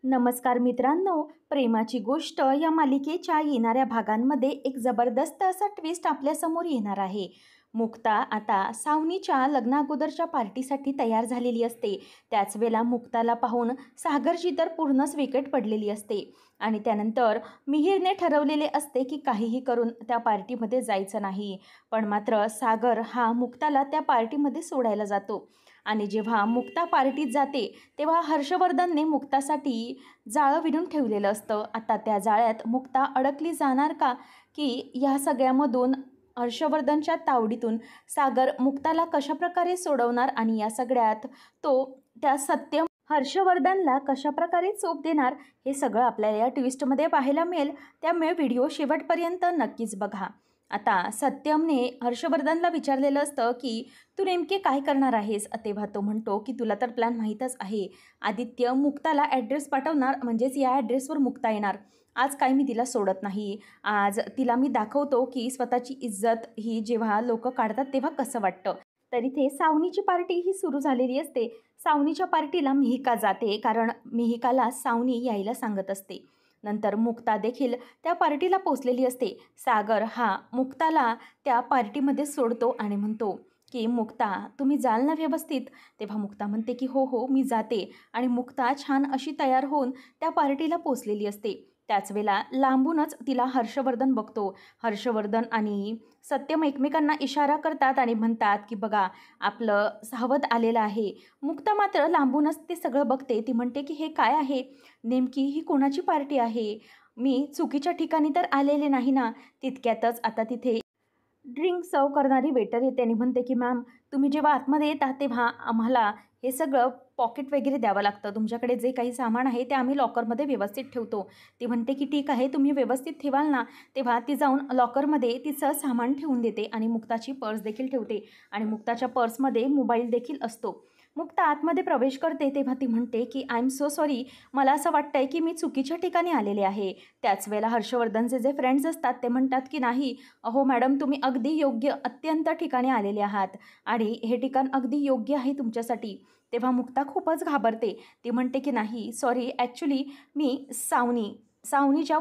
नमस्कार मित्रांनो, प्रेमाची गोष्ट या मालिकेच्या येणाऱ्या भागांमध्ये एक जबरदस्त असा ट्विस्ट आपल्यासमोर येणार आहे. मुक्ता आता सावनीच्या लग्नाअगोदरच्या पार्टीसाठी तयार झालेली असते. त्याच वेळेला मुक्ताला पाहून सागरची तर पूर्णच विकेट पडलेली असते आणि त्यानंतर मिहिरने ठरवलेले असते की काहीही करून त्या पार्टीमध्ये जायचं नाही. पण मात्र सागर हा मुक्ताला त्या पार्टीमध्ये सोडायला जातो आणि जेव्हा मुक्ता पार्टीत जाते तेव्हा हर्षवर्धनने मुक्तासाठी जाळं विणून ठेवलेलं असतं. आता त्या जाळ्यात मुक्ता अडकली जाणार का, की या सगळ्यामधून हर्षवर्धनच्या तावडीतून सागर मुक्ताला कशाप्रकारे सोडवणार आणि या सगळ्यात तो त्या सत्यम हर्षवर्धनला कशाप्रकारे चोप देणार, हे सगळं आपल्याला या ट्विस्टमध्ये पाहायला मिळेल. त्यामुळे व्हिडिओ शेवटपर्यंत नक्कीच बघा. आता सत्यमने हर्षवर्धनला विचारलेलं असतं की तू नेमके काय करणार आहेस. तेव्हा तो म्हणतो की तुला तर प्लॅन माहीतच आहे. आदित्य मुक्ताला ॲड्रेस पाठवणार, म्हणजेच या ॲड्रेसवर मुक्ता येणार. आज काय मी तिला सोडत नाही. आज तिला मी दाखवतो की स्वतःची इज्जत ही जेव्हा लोक काढतात तेव्हा कसं वाटतं. तर इथे सावनीची पार्टी ही सुरू झालेली असते. सावनीच्या पार्टीला मिहिका जाते, कारण मिहिकाला सावनी यायला सांगत असते. नंतर मुक्ता देखील त्या पार्टीला पोचलेली असते. सागर हा मुक्ताला त्या पार्टीमध्ये सोडतो आणि म्हणतो की मुक्ता, तुम्ही जाल ना व्यवस्थित. तेव्हा मुक्ता म्हणते की हो हो मी जाते आणि मुक्ता छान अशी तयार होऊन त्या पार्टीला पोचलेली असते. त्याच वेळेला लांबूनच तिला हर्षवर्धन बघतो. हर्षवर्धन आणि सत्यम एकमेकांना इशारा करतात आणि म्हणतात की बघा, आपलं सावध आलेलं आहे. मुक्ता मात्र लांबूनच ते सगळं बघते. ती म्हणते की हे काय आहे, नेमकी ही कोणाची पार्टी आहे, मी चुकीच्या ठिकाणी तर आलेले नाही ना. तितक्यातच आता तिथे ड्रिंक सर्व करणारी वेटर येते आणि म्हणते की मॅम, तुम्ही जेव्हा आतमध्ये येता तेव्हा आम्हाला हे सगळं पॉकेट वगैरे द्यावं लागतं. तुमच्याकडे जे काही सामान आहे ते आम्ही लॉकरमध्ये व्यवस्थित ठेवतो. ती म्हणते की ठीक आहे, तुम्ही व्यवस्थित ठेवाल ना. तेव्हा ती जाऊन लॉकरमध्ये तिचं सामान ठेवून देते आणि मुक्ताची पर्स देखील ठेवते आणि मुक्ताच्या पर्समध्ये मोबाईल देखील असतो. मुक्ता आतमध्ये प्रवेश करते तेव्हा ती म्हणते की आय एम सो सॉरी, मला असं वाटतं आहे की मी चुकीच्या ठिकाणी आलेले आहे. त्याच वेळेला हर्षवर्धनचे जे फ्रेंड्स असतात ते म्हणतात की नाही, अहो मॅडम, तुम्ही अगदी योग्य अत्यंत ठिकाणी आलेले आहात आणि हे ठिकाण अगदी योग्य आहे तुमच्यासाठी. तेव्हा मुक्ता खूपच घाबरते. ती म्हणते की नाही सॉरी, ॲक्च्युली मी सावनीच्या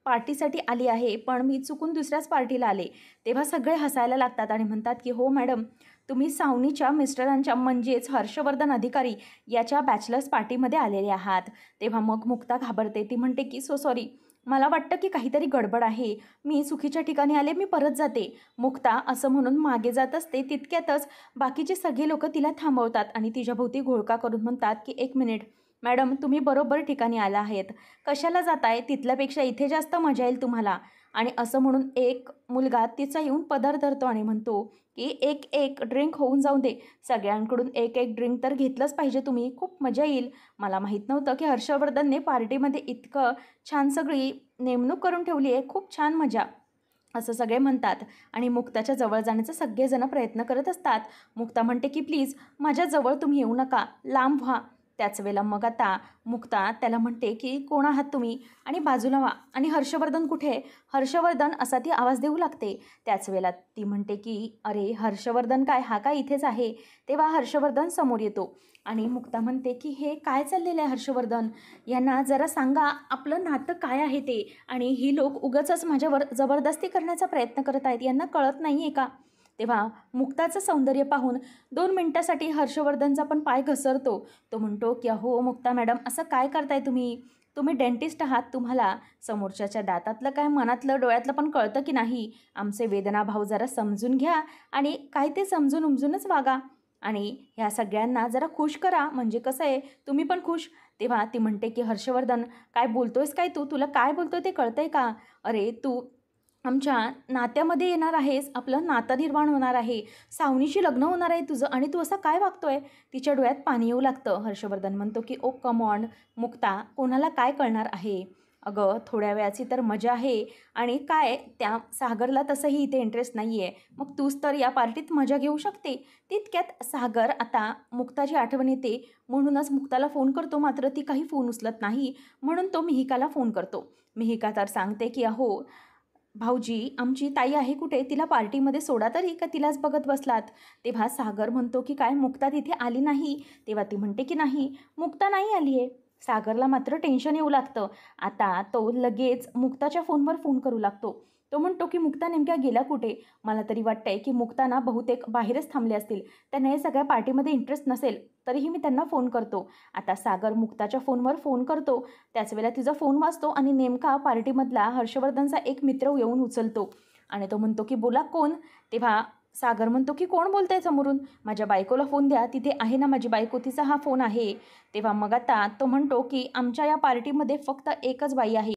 पार्टीसाठी आली आहे, पण मी चुकून दुसऱ्याच पार्टीला आले. तेव्हा सगळे हसायला लागतात आणि म्हणतात की हो मॅडम, तुम्ही सावनीच्या मिस्टरांच्या, म्हणजेच हर्षवर्धन अधिकारी याच्या बॅचलर्स पार्टीमध्ये आलेले आहात. तेव्हा मग मुक्ता घाबरते. ती म्हणते की सो सॉरी, मला वाटतं की काहीतरी गडबड आहे, मी चुकीच्या ठिकाणी आले, मी परत जाते. मुक्ता असं म्हणून मागे जात असते. तितक्यातच बाकीचे सगळे लोक तिला थांबवतात आणि तिच्याभोवती घोळका करून म्हणतात की एक मिनिट मॅडम, तुम्ही बरोबर ठिकाणी आला आहेत. कशाला जाताय, तिथल्यापेक्षा इथे जास्त मजा येईल तुम्हाला. आणि असं म्हणून एक मुलगा तिचा येऊन पदर धरतो आणि म्हणतो की एक एक ड्रिंक होऊन जाऊ दे, सगळ्यांकडून एक एक ड्रिंक तर घेतलंच पाहिजे तुम्ही, खूप मजा येईल. मला माहीत नव्हतं की हर्षवर्धनने पार्टीमध्ये इतकं छान सगळी नेमणूक करून ठेवली आहे, खूप छान मजा, असं सगळे म्हणतात. आणि मुक्ताच्या जवळ जाण्याचा सगळेजण प्रयत्न करत असतात. मुक्ता म्हणते की प्लीज माझ्याजवळ तुम्ही येऊ नका, लांब व्हा. त्याच वेळेला मग आता मुक्ता त्याला म्हणते की कोण आहात तुम्ही आणि बाजूला व्हा. आणि हर्षवर्धन कुठे, हर्षवर्धन असा ती आवाज देऊ लागते. त्याच वेळेला ती म्हणते की अरे हर्षवर्धन काय, हा काय इथेच आहे. तेव्हा हर्षवर्धन समोर येतो आणि मुक्ता म्हणते की हे काय चाललेलं आहे हर्षवर्धन, यांना जरा सांगा आपलं नातं काय आहे ते, आणि ही लोक उगाचच माझ्यावर जबरदस्ती करण्याचा प्रयत्न करत आहेत, यांना कळत नाही आहे का. तेव्हा मुक्ताचं सौंदर्य पाहून 2 मिनिटासाठी हर्षवर्धनचा पण पाय घसरतो. तो म्हणतो की अहो मुक्ता मॅडम, असं काय करताय तुम्ही, तुम्ही डेंटिस्ट आहात, तुम्हाला समोरच्याच्या दातातलं काय मनातलं डोळ्यातलं पण कळतं की नाही. आमचे वेदनाभाव जरा समजून घ्या आणि काय ते समजून उमजूनच वागा आणि ह्या सगळ्यांना जरा खुश करा, म्हणजे कसं आहे तुम्ही पण खुश. तेव्हा ती म्हणते की हर्षवर्धन, काय बोलतोयस काय तू, तुला काय बोलतोय ते कळतंय का. अरे तू आमच्या नात्यामध्ये येणार आहेस, आपलं नातं निर्माण होणार आहे, सावनीशी लग्न होणार आहे तुझं, आणि तू असा काय वागतोय. तिच्या डोळ्यात पाणी येऊ लागतं. हर्षवर्धन म्हणतो की ओ कम ऑन मुक्ता, कोणाला काय कळणार आहे, अगं थोड्या वेळाची तर मजा आहे, आणि काय त्या सागरला तसंही इथे इंटरेस्ट नाही आहे, मग तूच तर या पार्टीत मजा घेऊ शकते. तितक्यात सागर आता मुक्ताची आठवण येते, म्हणूनच मुक्ताला फोन करतो. मात्र ती काही फोन उचलत नाही, म्हणून तो मिहिकाला फोन करतो. मिहिका तर सांगते की अहो भाऊजी, आमची ताई आहे कुठे, तिला पार्टीमध्ये सोडा तरी, का तिलाच बघत बसलात. तेव्हा सागर म्हणतो की काय मुक्ता तिथे आली नाही. तेव्हा ती म्हणते की नाही, मुक्ता नाही आली आहे. सागरला मात्र टेन्शन येऊ लागतं. आता तो लगेच मुक्ताच्या फोनवर फोन करू लागतो. तो म्हणतो की मुक्ता नेमक्या गेला कुठे? मला तरी वाटतंय की मुक्ता ना बहुतेक बाहेरच थांबले असतील. त्यांना हे सगळ्या पार्टीमध्ये इंटरेस्ट नसेल, तरीही मी त्यांना फोन करतो. आता सागर मुक्ताच्या फोनवर फोन करतो. त्याच वेळेला तिचा फोन वाजतो आणि नेमका पार्टीमधला हर्षवर्धनचा एक मित्र येऊन उचलतो आणि तो म्हणतो की बोला कोण? तेव्हा सागर म्हणतो की कोण बोलतंय समोरून? माझ्या बायकोला फोन द्या, तिथे आहे ना माझी बायको, तिचा हा फोन आहे. तेव्हा मग आता तो म्हणतो की आमच्या या पार्टीमध्ये फक्त एकच बाई आहे,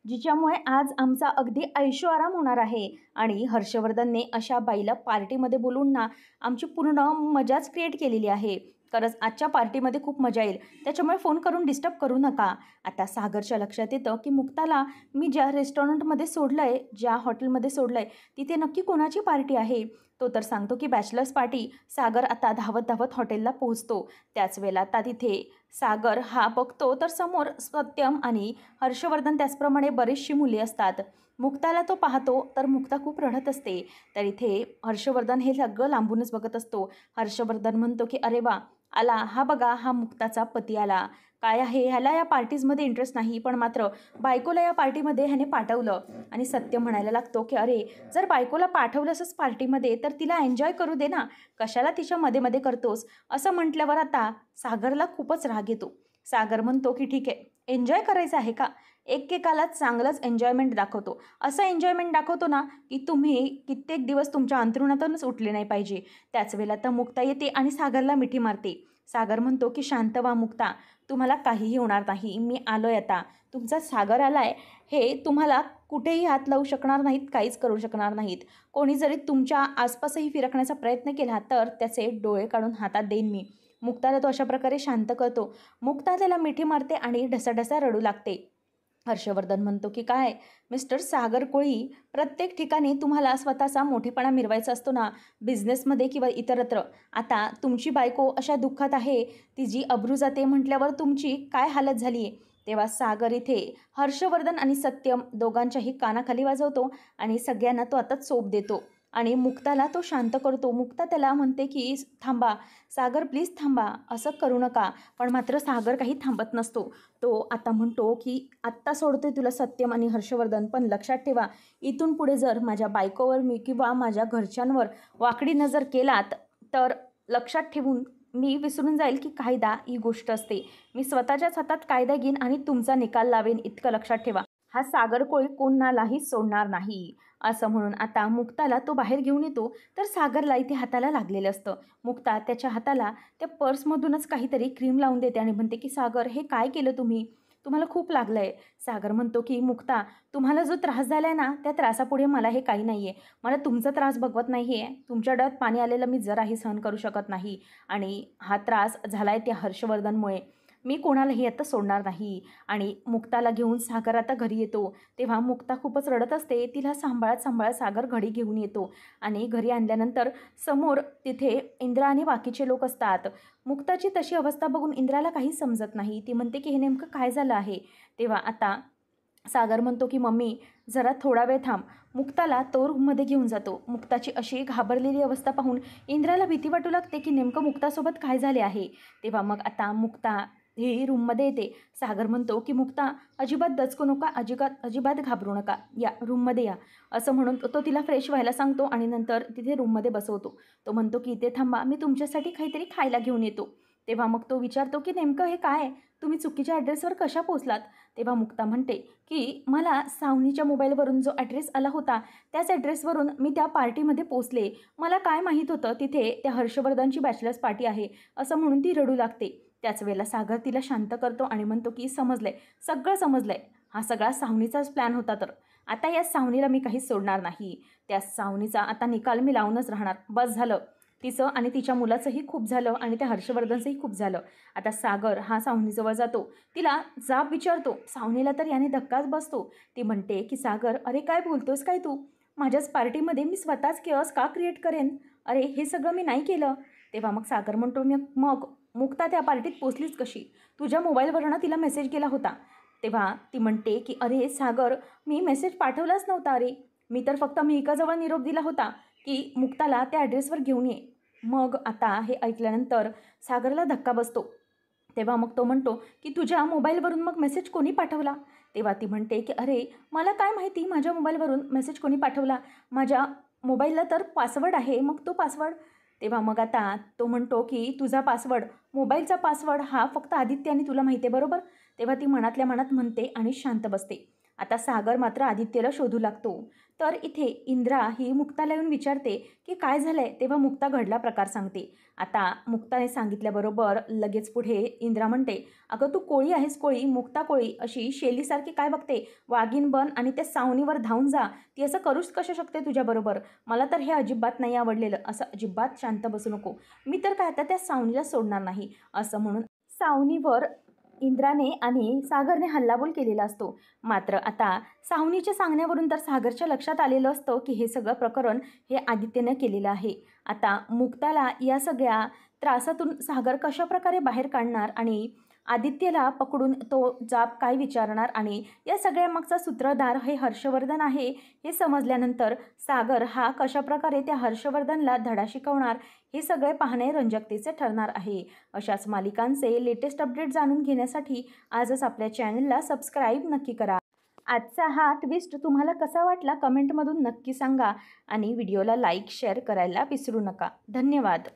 जिच्यामुळे आज आमचा अगदी ऐशोआराम होणार आहे. आणि हर्षवर्धनने अशा बाईला पार्टीमध्ये बोलवून ना आमची पूर्ण मजाच क्रिएट केलेली आहे. खरंच आजच्या पार्टीमध्ये खूप मजा येईल, त्याच्यामुळे फोन करून डिस्टर्ब करू नका. आता सागरच्या लक्षात येतं की मुक्ताला मी ज्या रेस्टॉरंटमध्ये सोडलं आहे, ज्या हॉटेलमध्ये सोडलं आहे, तिथे नक्की कोणाची पार्टी आहे. तो तर सांगतो की बॅचलर्स पार्टी. सागर आता धावत धावत हॉटेलला पोहोचतो. त्याच वेळेला आता तिथे सागर हा बघतो तर समोर सत्यम आणि हर्षवर्धन, त्याचप्रमाणे बरीचशी मुले असतात. मुक्ताला तो पाहतो तर मुक्ता खूप रडत असते. तर इथे हर्षवर्धन हे सगळं लांबूनच बघत असतो. हर्षवर्धन म्हणतो की अरे वा, आला हा, बघा हा मुक्ताचा पती आला. काय आहे, ह्याला या पार्टीजमध्ये इंटरेस्ट नाही, पण मात्र बायकोला या पार्टीमध्ये ह्याने पाठवलं. आणि सत्य म्हणायला लागतो की अरे, जर बायकोला पाठवलं असंच पार्टीमध्ये तर तिला एन्जॉय करू दे ना, कशाला तिच्या मध्ये मध्ये करतोस? असं म्हटल्यावर आता सागरला खूपच राग येतो. सागर म्हणतो की ठीक आहे, एन्जॉय करायचं आहे का? एकेकाला चांगलंच एन्जॉयमेंट दाखवतो. असं एन्जॉयमेंट दाखवतो ना की तुम्ही कित्येक दिवस तुमच्या अंथरुणातूनच उठले नाही पाहिजे. त्याच वेळेला तर मुक्ता येते आणि सागरला मिठी मारते. सागर म्हणतो की शांत व्हा मुक्ता, तुम्हाला काहीही होणार नाही, मी आलोय आता. तुमचा सागर आलाय, हे तुम्हाला कुठेही हात लावू शकणार नाहीत, काहीच करू शकणार नाहीत. कोणी जरी तुमच्या आसपासही फिरकण्याचा प्रयत्न केला तर त्याचे डोळे काढून हातात देईन मी. मुक्ताला तो अशा प्रकारे शांत करतो. मुक्ता त्याला मिठी मारते आणि ढसाढसा रडू लागते. हर्षवर्धन म्हणतो की काय मिस्टर सागर कोळी, प्रत्येक ठिकाणी तुम्हाला स्वतःचा मोठेपणा मिरवायचा असतो ना, बिझनेसमध्ये किंवा इतरत्र. आता तुमची बायको अशा दुःखात आहे, तिची अब्रू जाते म्हटल्यावर तुमची काय हालत झाली आहे. तेव्हा सागर इथे हर्षवर्धन आणि सत्यम दोघांच्याही कानाखाली वाजवतो आणि सगळ्यांना तो आता चोप देतो आणि मुक्ताला तो शांत करतो. मुक्ता त्याला म्हणते की थांबा सागर, प्लीज थांबा, असं करू नका. पण मात्र सागर काही थांबत नसतो. तो आता म्हणतो की आत्ता सोडतोय तुला सत्यम आणि हर्षवर्धन, पण लक्षात ठेवा, इथून पुढे जर माझ्या बायकोवर मी किंवा माझ्या घरच्यांवर वाकडी नजर केलात तर लक्षात ठेवून मी विसरून जाईल की कायदा ही गोष्ट असते. मी स्वतःच्याच हातात कायदा घेईन आणि तुमचा निकाल लावेन, इतकं लक्षात ठेवा. हा सागर कोळी कोणालाही सोडणार नाही. असं म्हणून आता मुक्ताला तो बाहेर घेऊन येतो. तर सागरला इथे हाताला लागलेलं असतं. मुक्ता त्याच्या हाताला त्या पर्समधूनच काहीतरी क्रीम लावून देते आणि म्हणते की सागर, हे काय केलं तुम्ही? तुम्हाला खूप लागलं आहे. सागर म्हणतो की मुक्ता, तुम्हाला जो त्रास झाला आहे ना, त्या त्रासापुढे मला हे काही नाही आहे. मला तुमचा त्रास बघवत नाही आहे. तुमच्या डोळ्यात पाणी आलेलं मी जराही सहन करू शकत नाही आणि हा त्रास झाला आहे त्या हर्षवर्धनमुळे. मी कोणालाही आता सोडणार नाही. आणि मुक्ताला घेऊन सागर आता घरी येतो. तेव्हा मुक्ता खूपच रडत असते. तिला सांभाळत सांभाळत सागर घरी घेऊन येतो आणि घरी आणल्यानंतर समोर तिथे इंद्रा आणि बाकीचे लोक असतात. मुक्ताची तशी अवस्था बघून इंद्राला काही समजत नाही. ती म्हणते की हे नेमकं काय झालं आहे. तेव्हा आता सागर म्हणतो की मम्मी, जरा थोडा वेळ थांब. मुक्ताला तो रूममध्ये घेऊन जातो. मुक्ताची अशी घाबरलेली अवस्था पाहून इंद्राला भीती वाटू लागते की नेमकं मुक्तासोबत काय झाले आहे. तेव्हा मग आता मुक्ता ही रूममध्ये येते. सागर म्हणतो की मुक्ता, अजिबात दचकू नका, अजिबात घाबरू नका, या रूममध्ये या. असं म्हणून तो तिला फ्रेश व्हायला सांगतो आणि नंतर तिथे रूममध्ये बसवतो. तो म्हणतो की इथे थांबा, मी तुमच्यासाठी काहीतरी खायला घेऊन येतो. तेव्हा मग तो विचारतो की नेमकं हे काय, तुम्ही चुकीच्या ॲड्रेसवर कशा पोचलात? तेव्हा मुक्ता म्हणते की मला सावनीच्या मोबाईलवरून जो ॲड्रेस आला होता त्याच ॲड्रेसवरून मी त्या पार्टीमध्ये पोचले. मला काय माहीत होतं तिथे त्या हर्षवर्धनची बॅचलर्स पार्टी आहे, असं म्हणून ती रडू लागते. त्याच वेळेला सागर तिला शांत करतो आणि म्हणतो की समजलंय, सगळं समजलंय. हा सगळा सावनीचाच प्लॅन होता. तर आता या सावनीला मी काहीच सोडणार नाही. त्या सावनीचा आता निकाल मी लावूनच राहणार. बस झालं. तिचं आणि तिच्या मुलाचंही खूप झालं आणि त्या हर्षवर्धनचंही खूप झालं. आता सागर हा सावनीजवळ जातो. तिला जाब विचारतो. सावनीला तर याने धक्काच बसतो. ती म्हणते की सागर, अरे काय बोलतोस काय तू? माझ्याच पार्टीमध्ये मी स्वतःच केअस का क्रिएट करेन? अरे हे सगळं मी नाही केलं. तेव्हा मग सागर म्हणतो, मग मुक्ता त्या पार्टीत पोचलीच कशी? तुझ्या मोबाईलवरनं तिला मेसेज केला होता. तेव्हा ती म्हणते की अरे सागर, मी मेसेज पाठवलाच नव्हता. अरे मी तर फक्त मिहिकाजवळ निरोप दिला होता की मुक्ताला त्या ॲड्रेसवर घेऊन ये. मग आता हे ऐकल्यानंतर सागरला धक्का बसतो. तेव्हा मग तो म्हणतो की तुझ्या मोबाईलवरून मग मेसेज कोणी पाठवला? तेव्हा ती म्हणते की अरे मला काय माहिती माझ्या मोबाईलवरून मेसेज कोणी पाठवला, माझ्या मोबाईलला तर पासवर्ड आहे, मग तो पासवर्ड. तेव्हा मग आता तो म्हणतो की तुझा पासवर्ड, मोबाईलचा पासवर्ड हा फक्त आदित्य आणि तुला माहिती आहे बरोबर. तेव्हा ती मनातल्या मनात म्हणते आणि शांत बसते. आता सागर मात्र आदित्यला शोधू लागतो. तर इथे इंद्रा ही मुक्ताला येऊन विचारते की काय झालंय. तेव्हा मुक्ता घडला प्रकार सांगते. आता मुक्ताने सांगितल्याबरोबर लगेच पुढे इंद्रा म्हणते, अगं तू कोळी आहेस कोळी, मुक्ता कोळी अशी शेलीसारखी काय बघते, वाघीण बन आणि त्या सावनीवर धावून जा, ती असं करूच कसं शकते तुझ्याबरोबर, मला तर हे अजिबात नाही आवडलेलं, असं अजिबात शांत बसू नको, मी तर काय आता त्या सावनीला सोडणार नाही, असं म्हणून सावनीवर इंद्राने आणि सागरने हल्लाबोल केलेला असतो. मात्र आता सावनीच्या सांगण्यावरून तर सागरच्या लक्षात आलेलं असतं की हे सगळं प्रकरण हे आदित्यनं केलेलं आहे. आता मुक्ताला या सगळ्या त्रासातून सागर कशाप्रकारे बाहेर काढणार आणि आदित्यला पकडून तो जाब काय विचारणार आणि या सगळ्यामागचा सूत्रधार हे हर्षवर्धन आहे हे समजल्यानंतर सागर हा कशाप्रकारे त्या हर्षवर्धनला धडा शिकवणार, हे सगळे पाहणे रंजकतेचे ठरणार आहे. अशाच मालिकांचे लेटेस्ट अपडेट जाणून घेण्यासाठी आजच आपल्या चॅनलला सबस्क्राईब नक्की करा. आजचा हा ट्विस्ट तुम्हाला कसा वाटला कमेंटमधून नक्की सांगा आणि व्हिडिओला लाईक शेअर करायला विसरू नका. धन्यवाद.